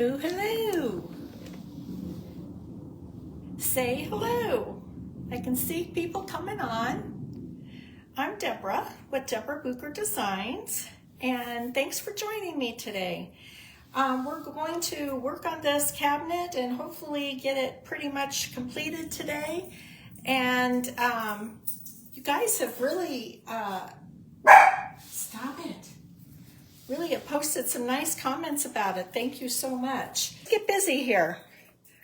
Hello. Say hello. I can see people coming on. I'm Deborah with Deborah Bucher Designs, and thanks for joining me today. We're going to work on this cabinet and hopefully get it pretty much completed today. And you guys have really, stop it. Really have posted some nice comments about it. Thank you so much. Let's get busy here.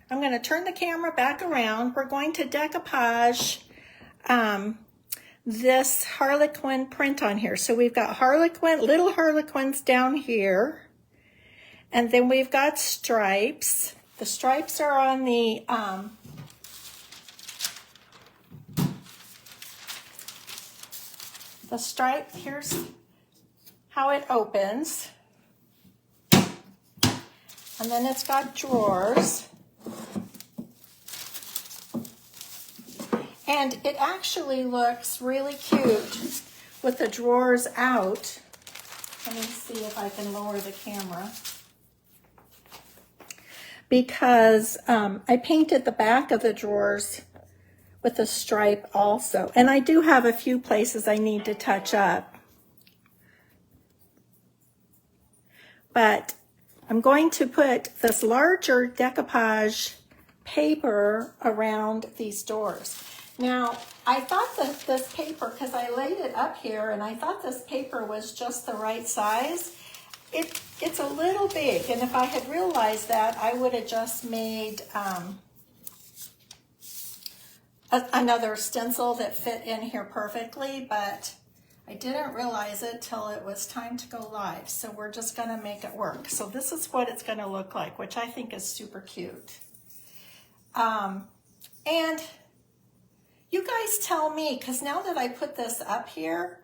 I'm going to turn the camera back around. We're going to decoupage this Harlequin print on here. So we've got Harlequin, little Harlequins down here. And then we've got stripes. The stripes are on the stripe. Here's how it opens. And then it's got drawers. And it actually looks really cute with the drawers out. Let me see if I can lower the camera. Because I painted the back of the drawers with a stripe also. And I do have a few places I need to touch up. But I'm going to put this larger decoupage paper around these doors. Now, I thought that this paper, because I laid it up here, and I thought this paper was just the right size. It's a little big, and if I had realized that, I would have just made another stencil that fit in here perfectly, but I didn't realize it till it was time to go live. So we're just gonna make it work. So this is what it's gonna look like, which I think is super cute. And you guys tell me, because now that I put this up here,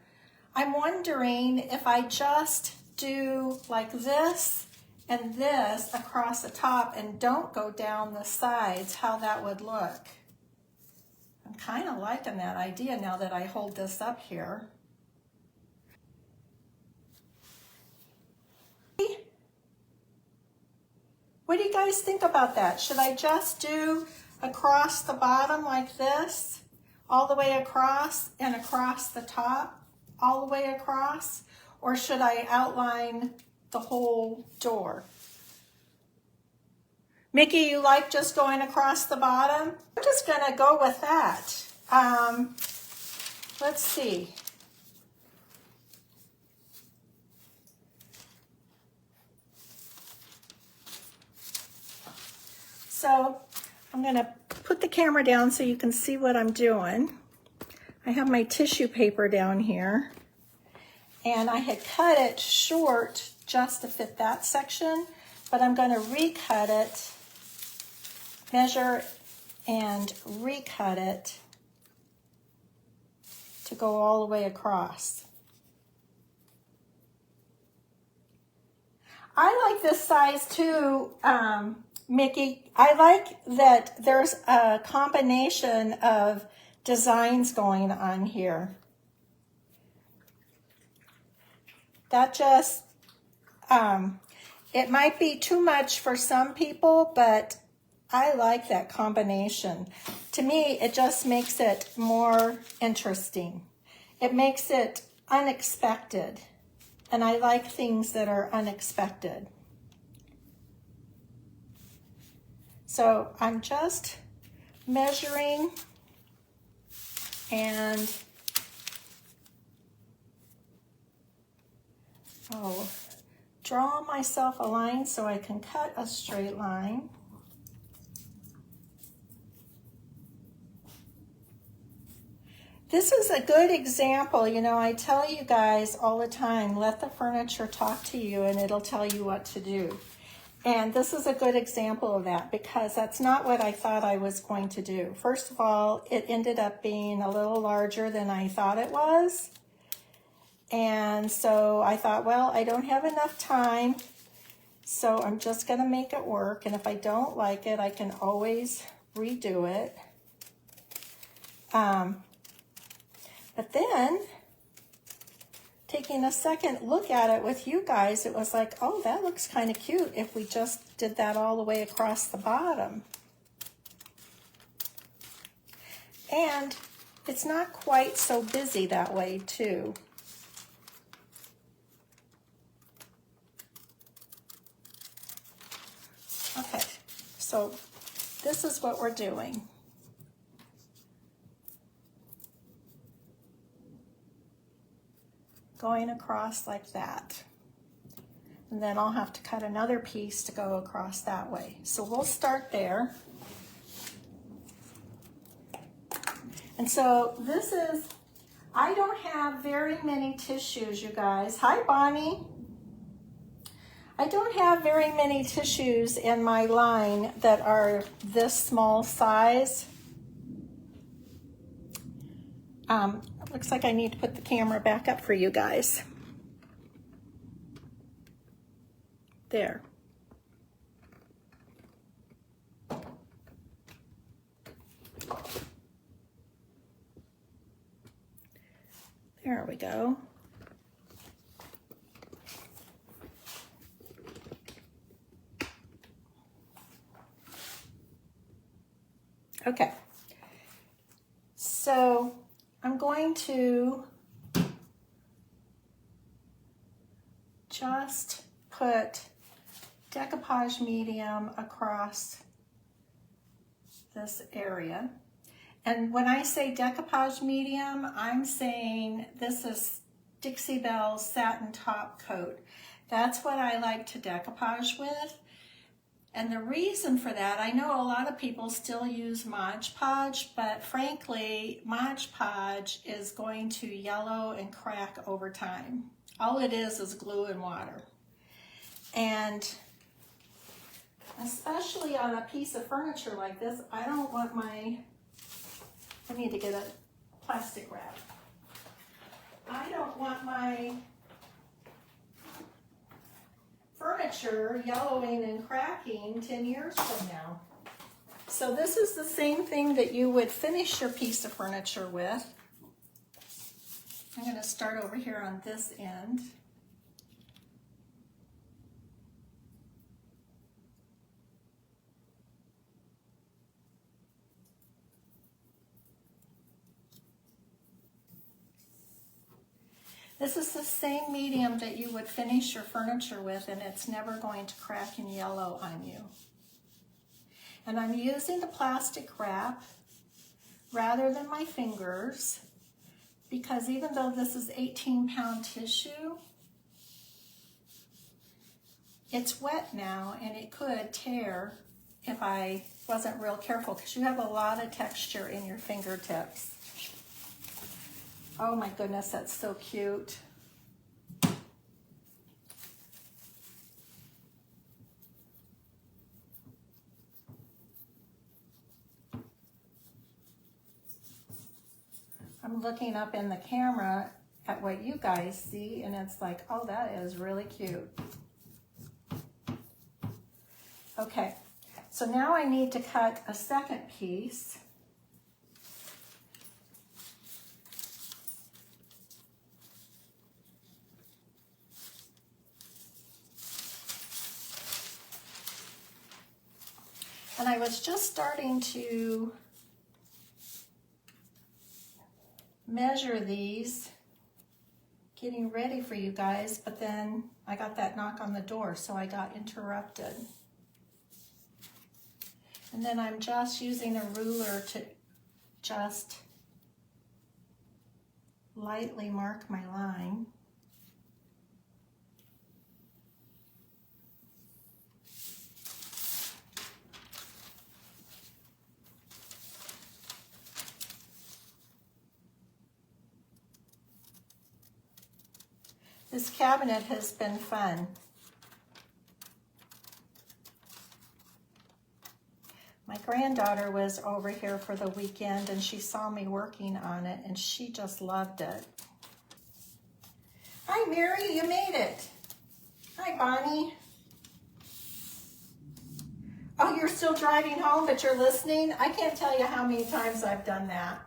I'm wondering if I just do like this and this across the top and don't go down the sides, how that would look. I'm kind of liking that idea now that I hold this up here. What do you guys think about that? Should I just do across the bottom like this, all the way across and across the top, all the way across? Or should I outline the whole door? Mickey, you like just going across the bottom? I'm just gonna go with that. Let's see. So I'm gonna put the camera down so you can see what I'm doing. I have my tissue paper down here, and I had cut it short just to fit that section, but I'm gonna recut it, measure and recut it to go all the way across. I like this size too, Mickey. I like that there's a combination of designs going on here. That just, it might be too much for some people, but I like that combination. To me, it just makes it more interesting. It makes it unexpected. And I like things that are unexpected. So I'm just measuring and I'll draw myself a line so I can cut a straight line. This is a good example. You know, I tell you guys all the time, let the furniture talk to you and it'll tell you what to do. And this is a good example of that because that's not what I thought I was going to do. First of all, it ended up being a little larger than I thought it was. And so I thought, well, I don't have enough time, so I'm just gonna make it work. And if I don't like it, I can always redo it. But then taking a second look at it with you guys, it was like, oh, that looks kind of cute if we just did that all the way across the bottom. And it's not quite so busy that way too. Okay, so this is what we're doing. Going across like that. And then I'll have to cut another piece to go across that way. So we'll start there. And so this is, I don't have very many tissues, you guys. Hi, Bonnie. I don't have very many tissues in my line that are this small size. Looks like I need to put the camera back up for you guys. There. There we go. Okay. So I'm going to just put decoupage medium across this area. And when I say decoupage medium, I'm saying this is Dixie Belle's satin top coat. That's what I like to decoupage with. And the reason for that, I know a lot of people still use Mod Podge, but frankly, Mod Podge is going to yellow and crack over time. All it is glue and water. And especially on a piece of furniture like this, I don't want I need to get a plastic wrap. I don't want my furniture yellowing and cracking 10 years from now. So this is the same thing that you would finish your piece of furniture with. I'm going to start over here on this end. This is the same medium that you would finish your furniture with, and it's never going to crack and yellow on you. And I'm using the plastic wrap rather than my fingers, because even though this is 18-pound tissue, it's wet now and it could tear if I wasn't real careful, because you have a lot of texture in your fingertips. Oh my goodness, that's so cute. I'm looking up in the camera at what you guys see, and it's like, oh, that is really cute. Okay, so now I need to cut a second piece. And I was just starting to measure these, getting ready for you guys, but then I got that knock on the door, so I got interrupted. And then I'm just using a ruler to just lightly mark my line. This cabinet has been fun. My granddaughter was over here for the weekend and she saw me working on it and she just loved it. Hi, Mary, you made it. Hi, Bonnie. Oh, you're still driving home, but you're listening? I can't tell you how many times I've done that.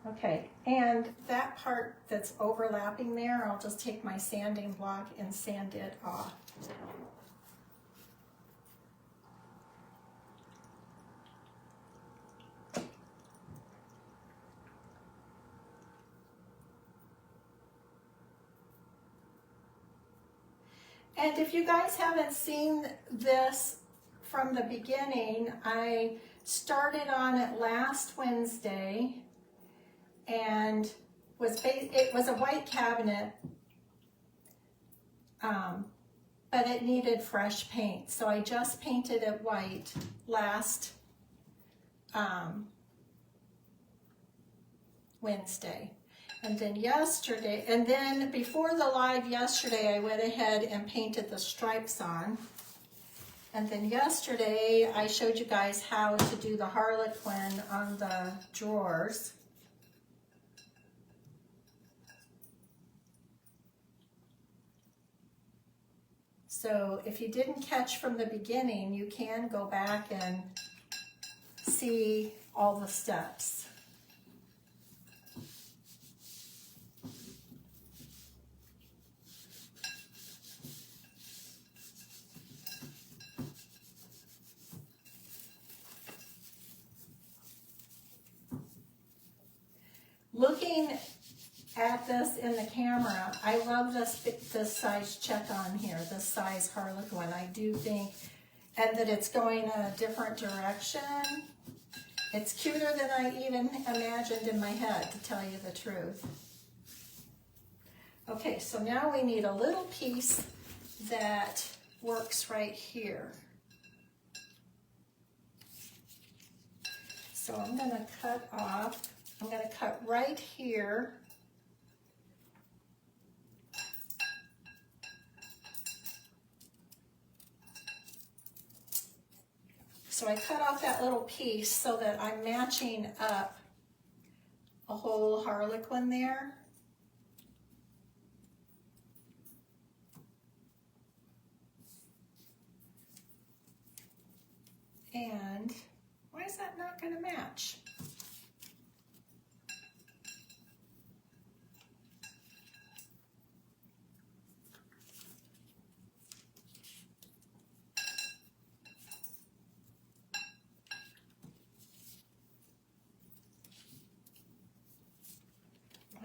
Okay, and that part that's overlapping there, I'll just take my sanding block and sand it off. And if you guys haven't seen this from the beginning, I started on it last Wednesday, and it was a white cabinet, but it needed fresh paint. So I just painted it white last Wednesday. And then yesterday, and then before the live yesterday, I went ahead and painted the stripes on. And then yesterday, I showed you guys how to do the Harlequin on the drawers. So if you didn't catch from the beginning, you can go back and see all the steps. Looking at this in the camera, I love this size check on here, this size Harlequin. I do think, and that it's going in a different direction. It's cuter than I even imagined in my head, to tell you the truth. Okay, so now we need a little piece that works right here. So I'm going to cut off. I'm going to cut right here. So I cut off that little piece so that I'm matching up a whole Harlequin there. And why is that not going to match?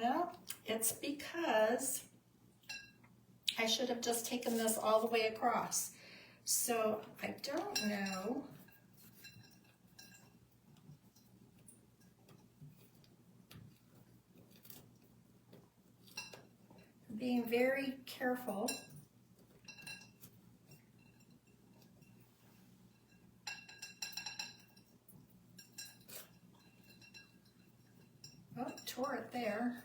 Well, it's because I should have just taken this all the way across. So I don't know. I'm being very careful. Oh, tore it there.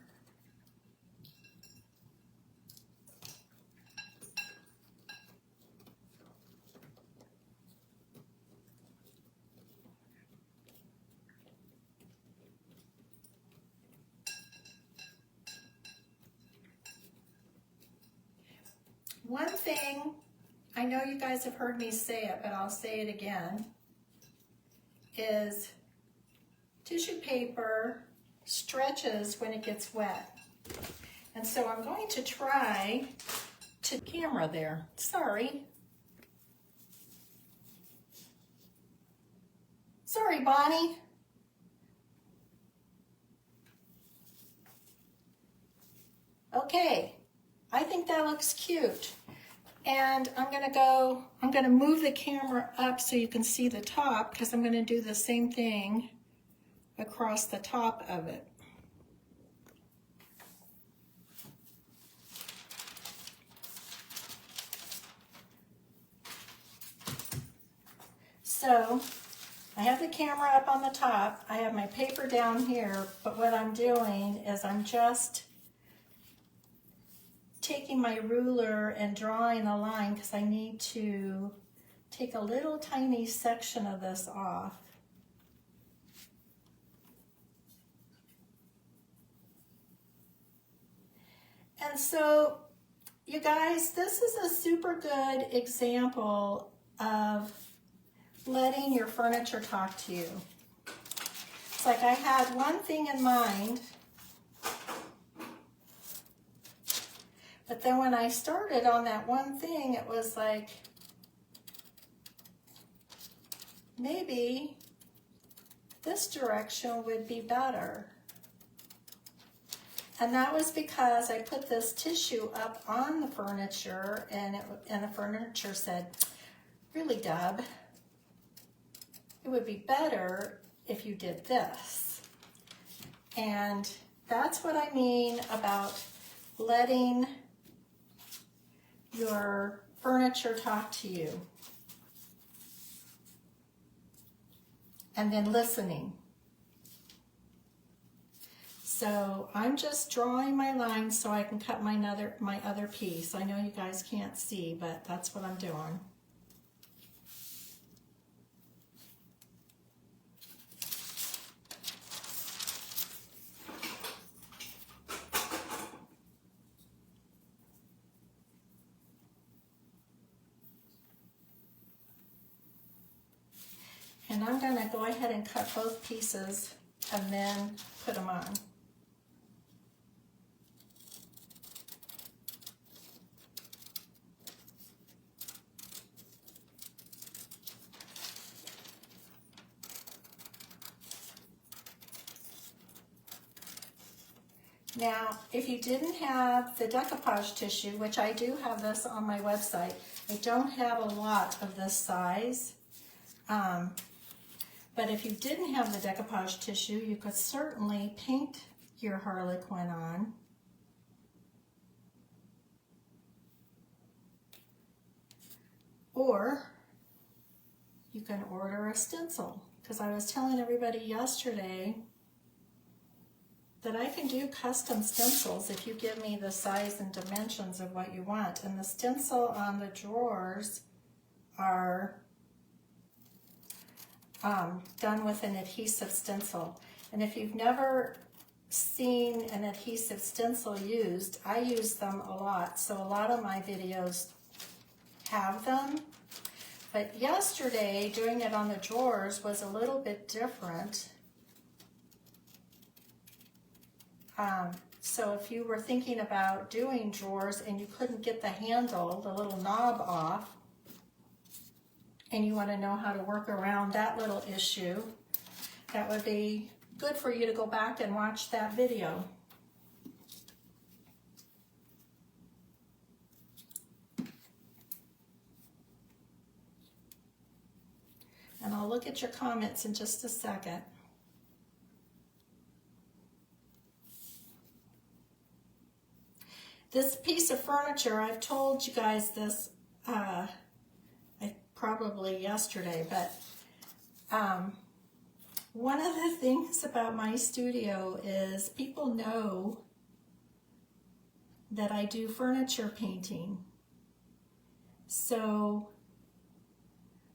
One thing, I know you guys have heard me say it, but I'll say it again, is tissue paper stretches when it gets wet. And so I'm going to try to camera there. Sorry. Sorry, Bonnie. Okay, I think that looks cute. And I'm gonna move the camera up so you can see the top, because I'm gonna do the same thing across the top of it. So I have the camera up on the top, I have my paper down here, but what I'm doing is I'm just taking my ruler and drawing a line because I need to take a little tiny section of this off. And so, you guys, this is a super good example of letting your furniture talk to you. like I had one thing in mind, but then when I started on that one thing, it was like, maybe this direction would be better. And that was because I put this tissue up on the furniture, and the furniture said, really, Deb, it would be better if you did this. And that's what I mean about letting your furniture talk to you. And then listening. So I'm just drawing my lines so I can cut my other piece. I know you guys can't see, but that's what I'm doing. And I'm going to go ahead and cut both pieces and then put them on. Now, if you didn't have the decoupage tissue, which I do have this on my website, I don't have a lot of this size. But if you didn't have the decoupage tissue, you could certainly paint your Harlequin on. Or you can order a stencil, because I was telling everybody yesterday that I can do custom stencils if you give me the size and dimensions of what you want. And the stencil on the drawers are done with an adhesive stencil. And if you've never seen an adhesive stencil used, I use them a lot. So a lot of my videos have them. But yesterday, doing it on the drawers was a little bit different. So if you were thinking about doing drawers and you couldn't get the handle, the little knob off, and you want to know how to work around that little issue, that would be good for you to go back and watch that video. And I'll look at your comments in just a second. This piece of furniture, I've told you guys this probably yesterday, but one of the things about my studio is people know that I do furniture painting. So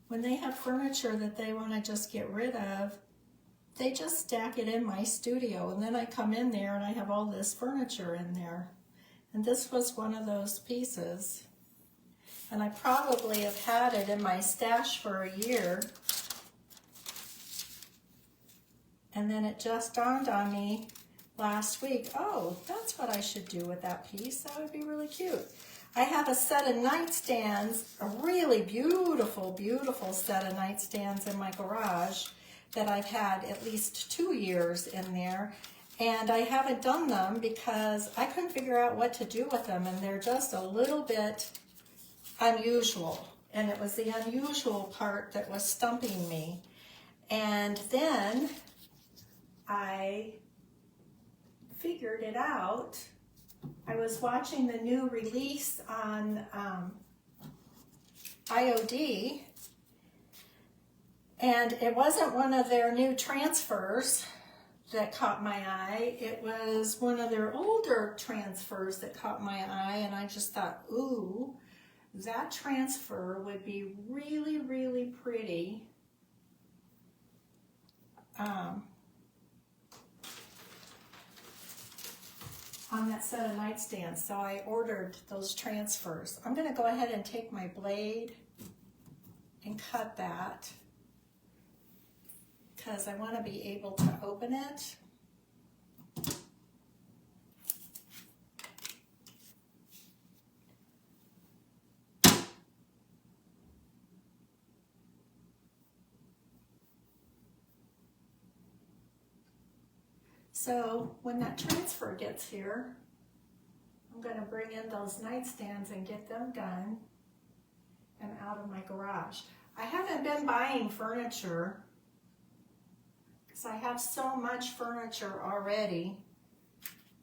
when they have furniture that they want to just get rid of, they just stack it in my studio, and then I come in there and I have all this furniture in there. And this was one of those pieces. And I probably have had it in my stash for a year. And then it just dawned on me last week, oh, that's what I should do with that piece. That would be really cute. I have a set of nightstands, a really beautiful, beautiful set of nightstands in my garage that I've had at least 2 years in there. And I haven't done them because I couldn't figure out what to do with them, and they're just a little bit unusual. And it was the unusual part that was stumping me. And then I figured it out. I was watching the new release on IOD, and it wasn't one of their new transfers that caught my eye. It was one of their older transfers that caught my eye, and I just thought, ooh, that transfer would be really, really pretty. On that set of nightstands. So I ordered those transfers. I'm going to go ahead and take my blade and cut that, because I want to be able to open it. So when that transfer gets here, I'm going to bring in those nightstands and get them done and out of my garage. I haven't been buying furniture because I have so much furniture already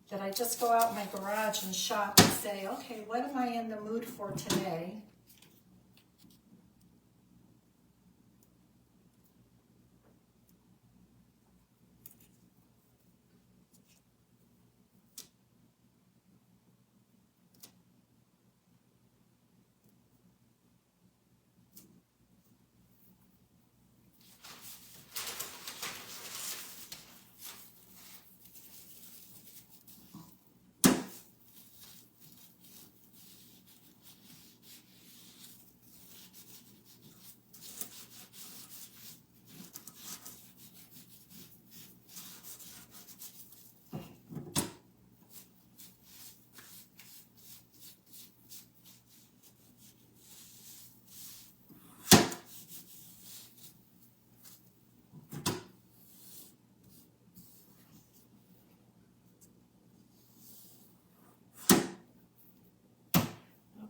that I just go out in my garage and shop and say, okay, what am I in the mood for today?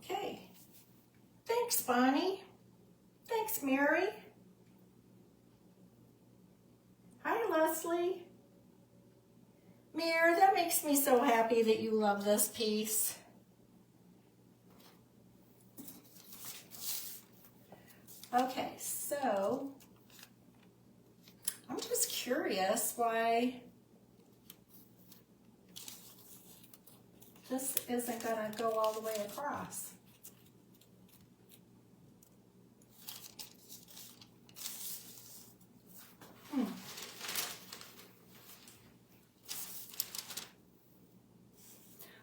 Okay. Thanks, Bonnie. Thanks, Mary. Hi, Leslie. Mir, that makes me so happy that you love this piece. Okay, so I'm just curious why this isn't going to go all the way across.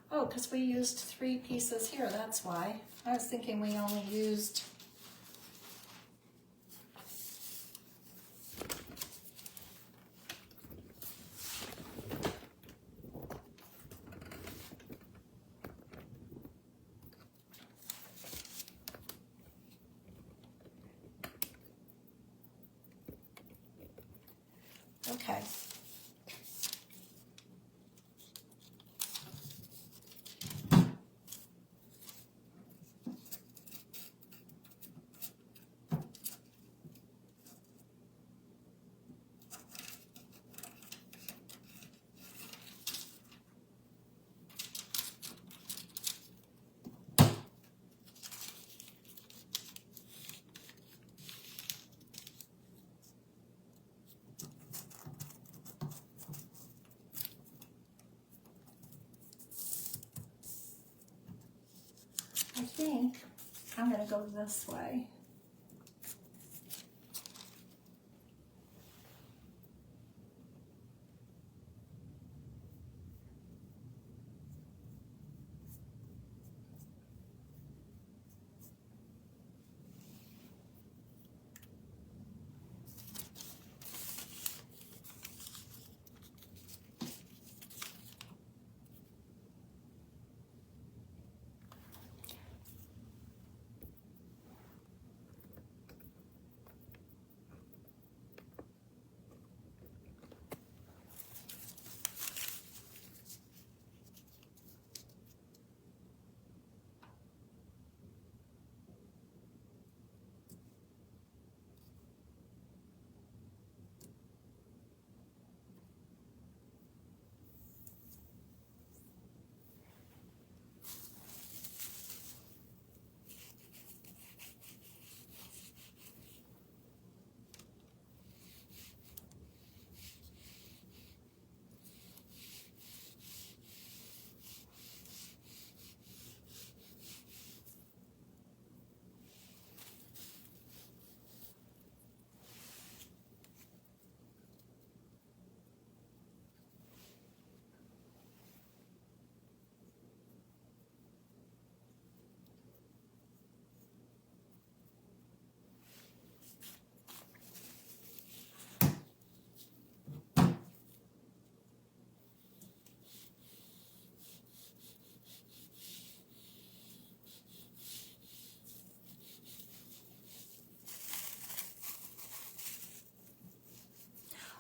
Oh, because we used 3 pieces here, that's why. I was thinking we only used... Okay. I think I'm going to go this way.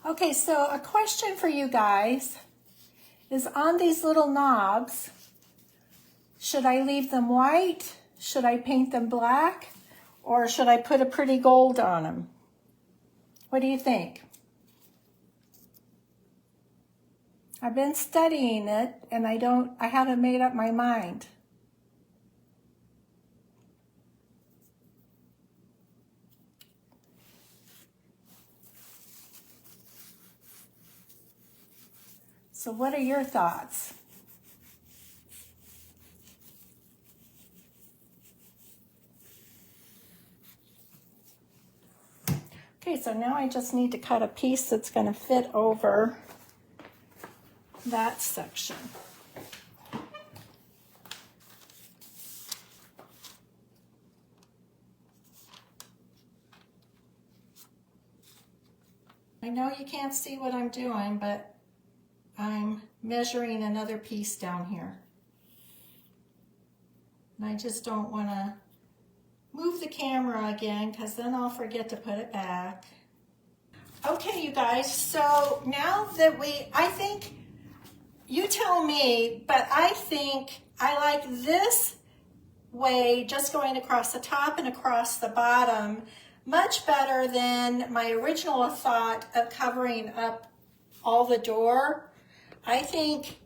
Okay, so a question for you guys is on these little knobs, should I leave them white? Should I paint them black? Or should I put a pretty gold on them? What do you think? I've been studying it and I haven't made up my mind. So what are your thoughts? Okay, so now I just need to cut a piece that's going to fit over that section. I know you can't see what I'm doing, but I'm measuring another piece down here. And I just don't want to move the camera again because then I'll forget to put it back. Okay, you guys, so now that I think, you tell me, but I think I like this way, just going across the top and across the bottom, much better than my original thought of covering up all the door. I think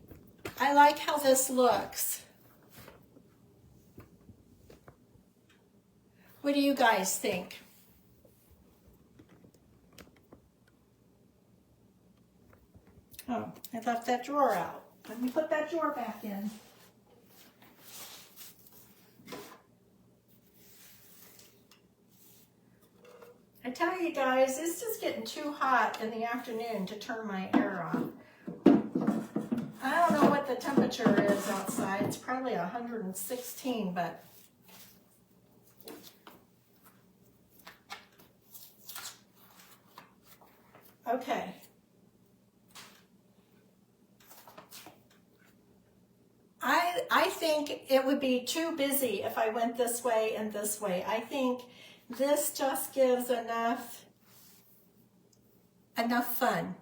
I like how this looks. What do you guys think? Oh, I left that drawer out. Let me put that drawer back in. I tell you guys, it's just getting too hot in the afternoon to turn my air on. I don't know what the temperature is outside. It's probably 116, but okay. I think it would be too busy if I went this way and this way. I think this just gives enough fun.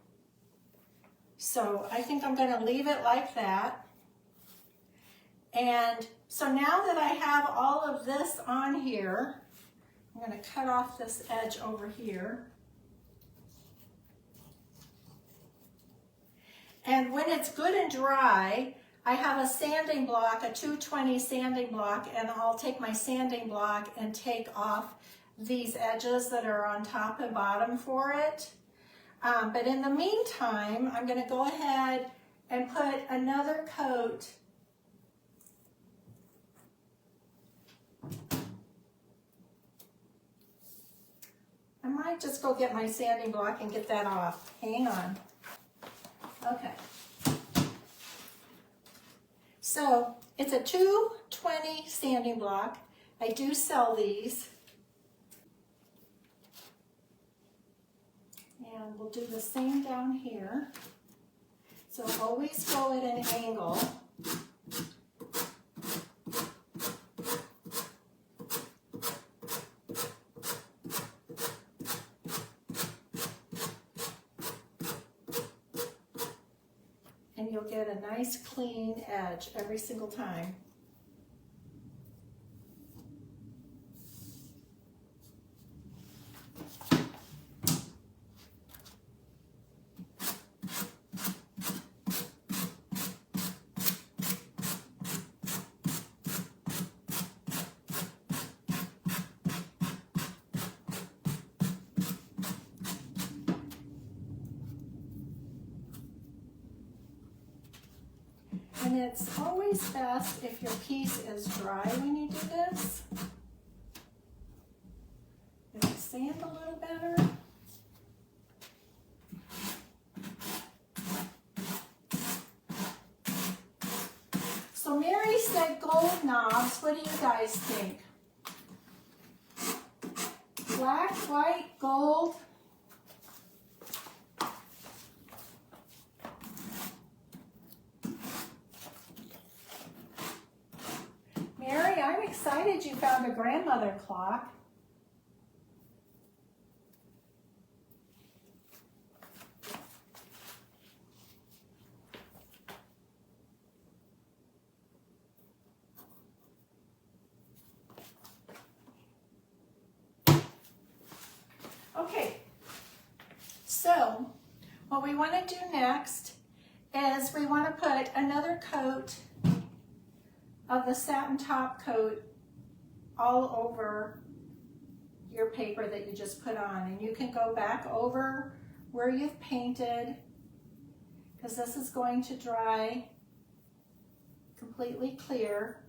So I think I'm going to leave it like that. And so now that I have all of this on here, I'm going to cut off this edge over here. And when it's good and dry, I have a sanding block, a 220 sanding block, and I'll take my sanding block and take off these edges that are on top and bottom for it. But in the meantime, I'm going to go ahead and put another coat I might just go get my sanding block and get that off. Hang on. Okay. So it's a 220 sanding block. I do sell these. And we'll do the same down here. So always go at an angle. And you'll get a nice clean edge every single time. And it's always best if your piece is dry when you do this. It'll sand a little better. So Mary said gold knobs. What do you guys think? Black, white, gold. Mary, I'm excited you found a grandmother clock. what we want to do next is we want to put another coat of the satin top coat all over your paper that you just put on. And you can go back over where you've painted, because this is going to dry completely clear.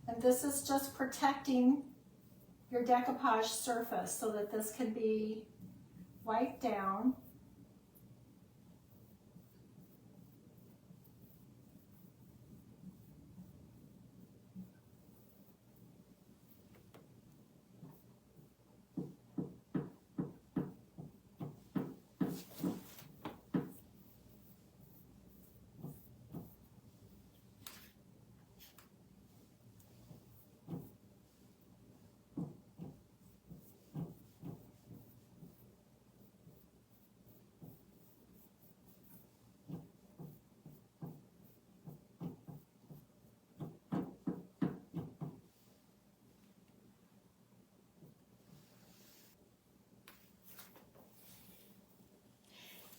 And this is just protecting your decoupage surface so that this can be wiped down.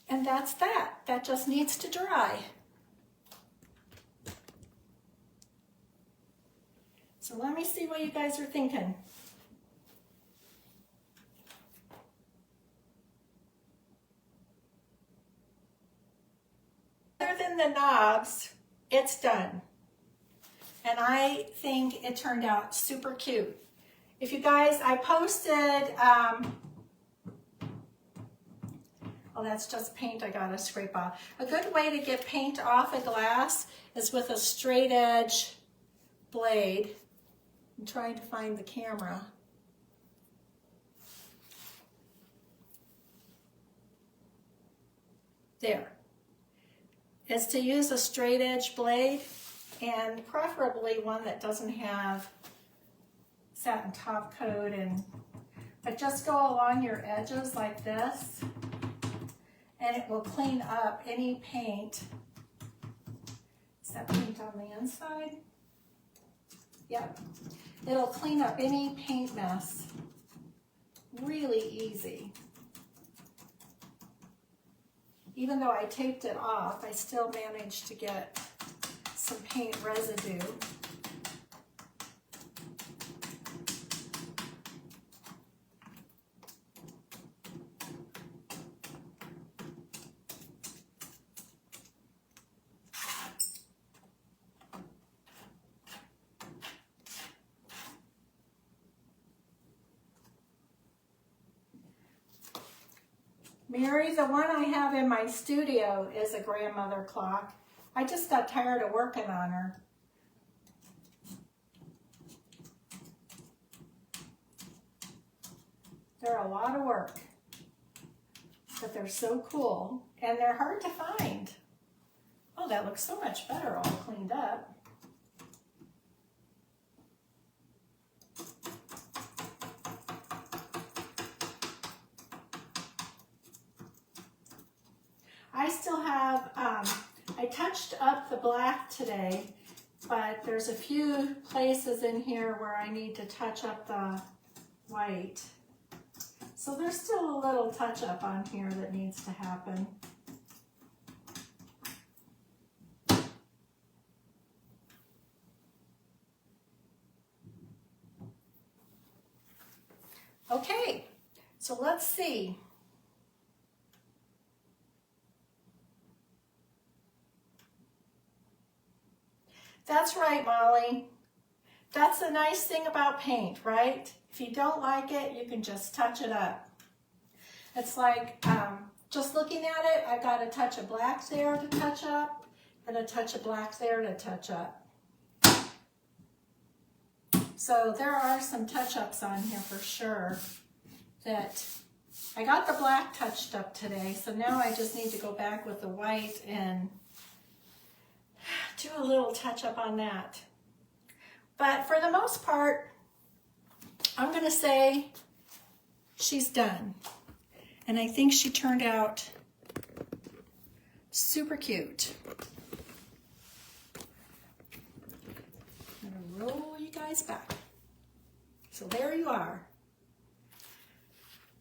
And that's that. That just needs to dry. So let me see what you guys are thinking. Other than the knobs, it's done. And I think it turned out super cute. If you guys, I posted, oh, that's just paint I gotta scrape off. A good way to get paint off a glass is with a straight edge blade. I'm trying to find the camera. There. Is to use a straight edge blade, and preferably one that doesn't have satin top coat, but just go along your edges like this, and it will clean up any paint. Is that paint on the inside? Yep. It'll clean up any paint mess really easy. Even though I taped it off, I still managed to get some paint residue. Mary, the one I have in my studio is a grandmother clock. I just got tired of working on her. They're a lot of work, but they're so cool, and they're hard to find. Oh, that looks so much better all cleaned up. I still have, I touched up the black today, but there's a few places in here where I need to touch up the white. So there's still a little touch up on here that needs to happen. Okay, so let's see. That's right, Molly. That's the nice thing about paint, right? If you don't like it, you can just touch it up. It's like, just looking at it, I got a touch of black there to touch up, and a touch of black there to touch up. So there are some touch-ups on here for sure. That I got the black touched up today, so now I just need to go back with the white and do a little touch up on that. But for the most part, I'm going to say she's done. And I think she turned out super cute. I'm going to roll you guys back. So there you are.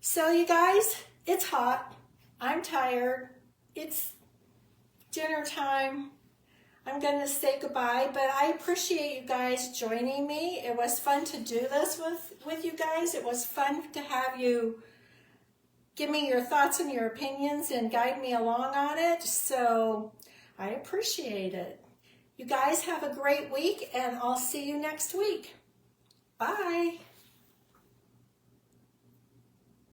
So you guys, it's hot. I'm tired. it's dinner time. I'm going to say goodbye, but I appreciate you guys joining me. It was fun to do this with you guys. It was fun to have you give me your thoughts and your opinions and guide me along on it. So I appreciate it. You guys have a great week, and I'll see you next week. Bye.